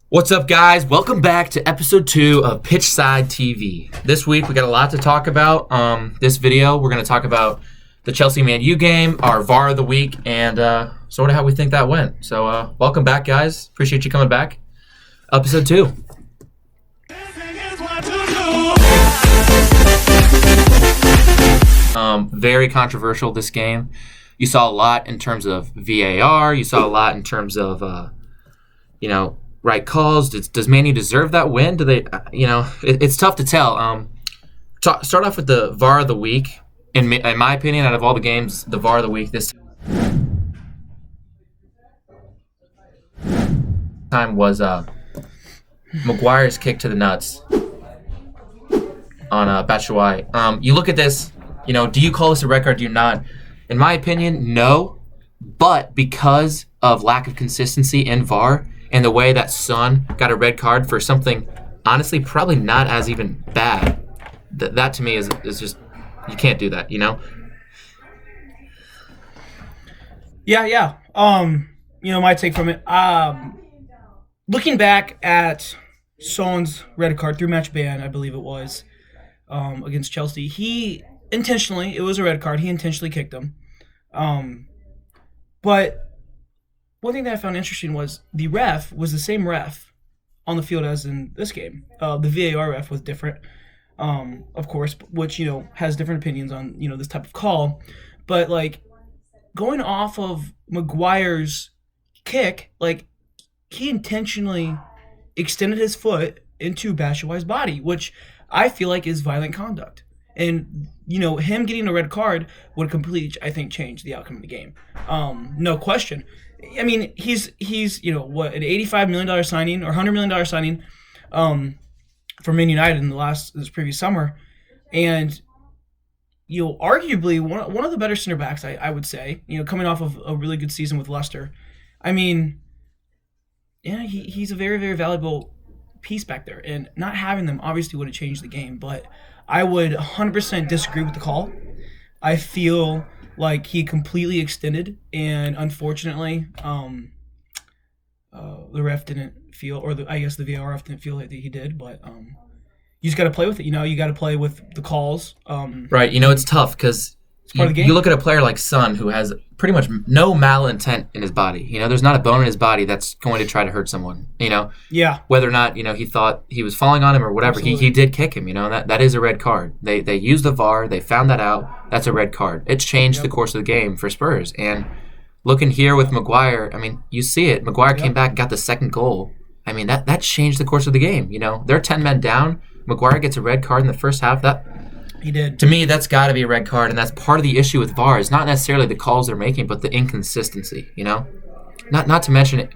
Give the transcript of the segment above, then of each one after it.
What's up, guys? Welcome back to episode 2 of Pitchside TV. This week, we got a lot to talk about. This video, we're going to talk about the Chelsea-Man U game, our VAR of the week, and sort of how we think that went. So, welcome back, guys. Appreciate you coming back. Episode 2. Very controversial, this game. You saw a lot in terms of VAR. You saw a lot in terms of, right calls. Does Man U deserve that win? Do they? It's tough to tell. Start off with the VAR of the week. In my opinion, out of all the games, the VAR of the week this time was Maguire's kick to the nuts on Batshuayi. You look at this. Do you call this a red card? Do you not? In my opinion, no. But because of lack of consistency in VAR, and the way that Son got a red card for something, honestly, probably not as even bad. That to me is just, you can't do that, Yeah. My take from it. Looking back at Son's red card through match ban, I believe it was, against Chelsea, it was a red card. He intentionally kicked him. But one thing that I found interesting was the ref was the same ref on the field as in this game. The VAR ref was different, of course, which, has different opinions on, this type of call. But, going off of Maguire's kick, he intentionally extended his foot into Batshuayi's body, which I feel like is violent conduct. And, him getting a red card would completely, I think, change the outcome of the game. No question. I mean, he's an $85 million signing or $100 million signing for Man United in this previous summer. And, arguably one of the better center backs, I would say, coming off of a really good season with Leicester. I mean, yeah, he's a very, very valuable piece back there. And not having them obviously would have changed the game. But I would 100% disagree with the call. I feel like he completely extended, and unfortunately, the ref didn't feel, I guess the VAR ref didn't feel like he did, but you just got to play with it. You got to play with the calls. Right. It's tough because you look at a player like Son who has pretty much no malintent in his body. There's not a bone in his body that's going to try to hurt someone. Yeah. Whether or not he thought he was falling on him or whatever, he did kick him. That is a red card. They used the VAR. They found that out. That's a red card. It's changed the course of the game for Spurs. And looking here with Maguire, you see it. Maguire came back and got the second goal. That changed the course of the game. They're 10 men down. Maguire gets a red card in the first half. He did. To me, that's got to be a red card, and that's part of the issue with VAR. Is not necessarily the calls they're making, but the inconsistency. Not to mention it.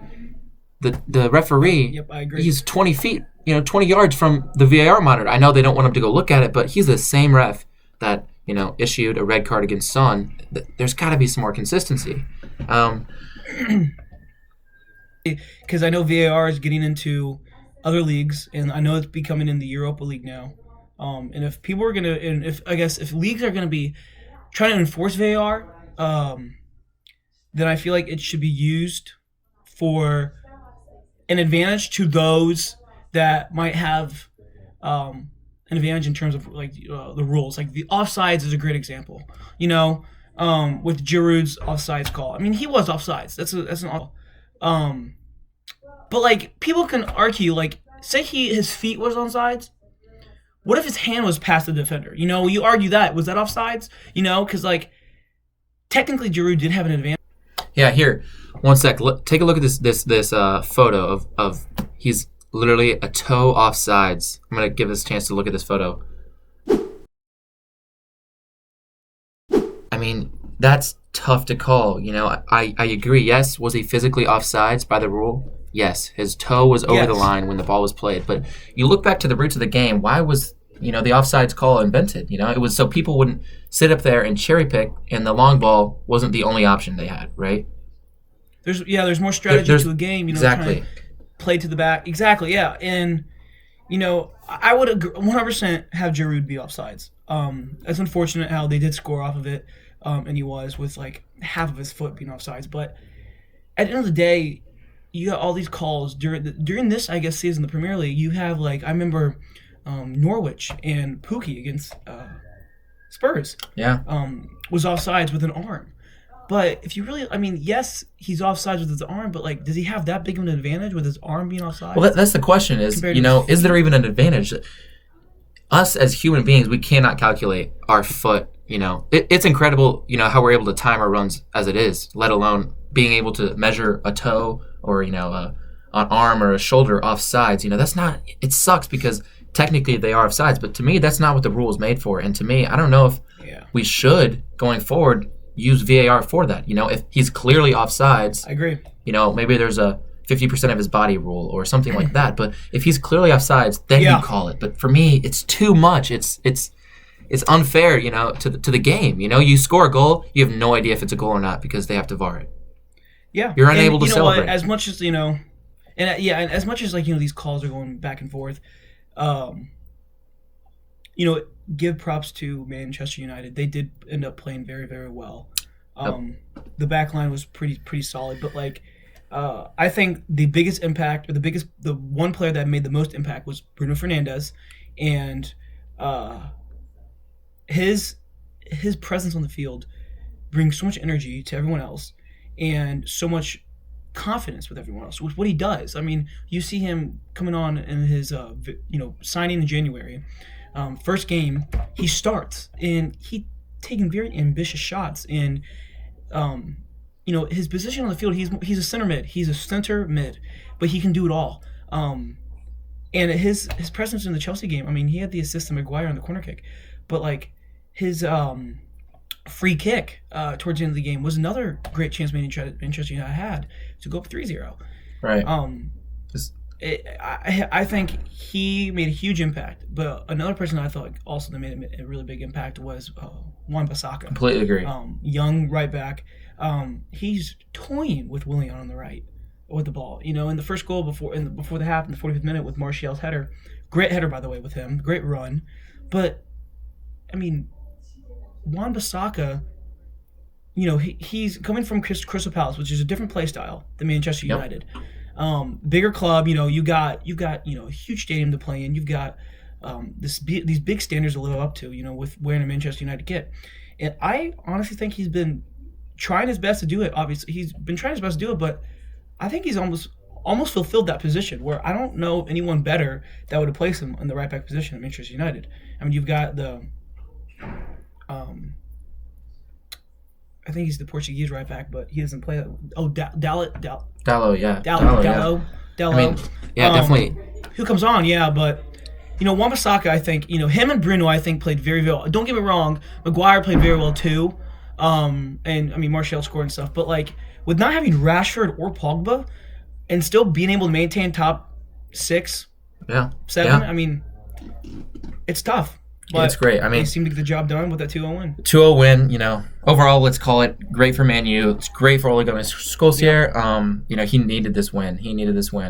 The referee. Yep, I agree. He's 20 feet, 20 yards from the VAR monitor. I know they don't want him to go look at it, but he's the same ref that issued a red card against Son. There's got to be some more consistency. Because I know VAR is getting into other leagues, and I know it's becoming in the Europa League now. And if people are gonna, and if leagues are gonna be trying to enforce VAR, then I feel like it should be used for an advantage to those that might have an advantage in terms of the rules. Like the offsides is a great example. With Giroud's offsides call. He was offsides. That's an. But people can argue, say his feet was onside. What if his hand was past the defender? You argue that. Was that offsides? Because, technically Giroud did have an advantage. Yeah, here. One sec. Take a look at this photo of he's literally a toe offsides. I'm going to give this a chance to look at this photo. That's tough to call. I agree. Yes, was he physically offsides by the rule? Yes, his toe was over the line when the ball was played. But you look back to the roots of the game, why was, the offsides call invented? It was so people wouldn't sit up there and cherry pick, and the long ball wasn't the only option they had, right? There's more strategy to a game, exactly. Trying to play to the back. Exactly, yeah. And, I would 100% have Giroud be offsides. It's unfortunate how they did score off of it, and he was with half of his foot being offsides. But at the end of the day, you got all these calls during this, I guess, season, the Premier League. You have like I remember Norwich and Pookie against Spurs. Yeah. Was offsides with an arm. But if you really, I mean, yes, he's offsides with his arm, but like, does he have that big of an advantage with his arm being offside? Well, that's the question is, is there even an advantage? Us as human beings, we cannot calculate our foot. It's incredible, how we're able to time our runs as it is, let alone being able to measure a toe or, an arm or a shoulder offsides. That's not, it sucks because technically they are offsides, but to me, that's not what the rule is made for. And to me, I don't know if we should, going forward, use VAR for that. If he's clearly offsides, I agree. Maybe there's a 50% of his body rule or something like that. But if he's clearly offsides, then you call it. But for me, it's too much. It's unfair, to the game. You score a goal, you have no idea if it's a goal or not because they have to VAR it. Yeah, you're unable to celebrate. As much as and as much as these calls are going back and forth, give props to Manchester United. They did end up playing very, very well. The back line was pretty solid, but I think the biggest impact, or the one player that made the most impact was Bruno Fernandes, and his presence on the field brings so much energy to everyone else and so much confidence with everyone else with what he does. I mean, you see him coming on in his signing in January. First game, he starts and he taking very ambitious shots. And his position on the field, he's a center mid. He's a center mid, but he can do it all. And his presence in the Chelsea game, I mean, he had the assist to Maguire on the corner kick, but his free kick towards the end of the game was another great chance Manchester United had to go up 3-0. Right. I think he made a huge impact, but another person I thought also that made a really big impact was Wan-Bissaka. Completely agree. Young right back. He's toying with Willian on the right with the ball. In the first goal before the half, in the 45th minute with Martial's header, great header by the way with him, great run. But I mean, Wan-Bissaka, he's coming from Crystal Palace, which is a different play style than Manchester United. Bigger club, you got a huge stadium to play in. You've got these big standards to live up to, with wearing a Manchester United kit. And I honestly think he's been trying his best to do it. Obviously, he's been trying his best to do it, but I think he's almost fulfilled that position where I don't know anyone better that would have placed him in the right back position at Manchester United. I mean, you've got I think he's the Portuguese right back, but he doesn't play that. Oh, Dalot, yeah. Dalot. I mean, definitely. Who comes on, but Wan-Bissaka, I think, him and Bruno, I think, played very well. Don't get me wrong, Maguire played very well too. And I mean, Martial scored and stuff, but with not having Rashford or Pogba and still being able to maintain top 6, 7, I mean, it's tough. But it's great. I mean, they seem to get the job done with that 2-0 win. 2-0 win, overall, let's call it great for Man U. It's great for Ole Gunnar Solskjaer. He needed this win.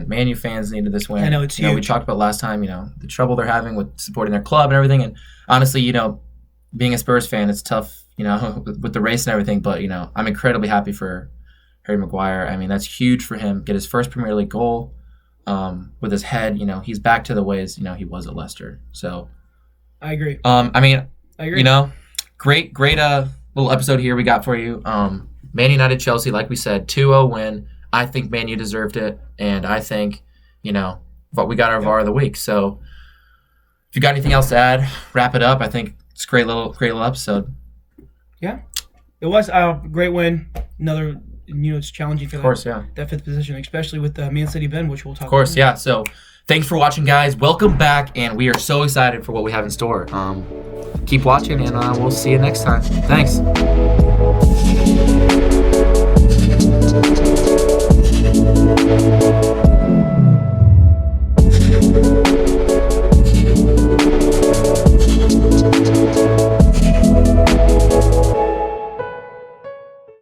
Man U fans needed this win. I know, it's huge. We talked about last time, the trouble they're having with supporting their club and everything. And honestly, being a Spurs fan, it's tough, with the race and everything. But, I'm incredibly happy for Harry Maguire. I mean, that's huge for him. Get his first Premier League goal with his head. He's back to the ways, he was at Leicester. So I agree. I agree. Great little episode here we got for you. Man United Chelsea, like we said, 2-0 win. I think Man U deserved it, and I think, but we got our VAR of the week. So if you got anything else to add, wrap it up. I think it's a great little episode. Yeah, it was a great win. Another, it's challenging for that fifth position, especially with the Man City Ben, which we'll talk about. Of course, yeah. So thanks for watching, guys. Welcome back, and we are so excited for what we have in store. Keep watching, and we'll see you next time. Thanks.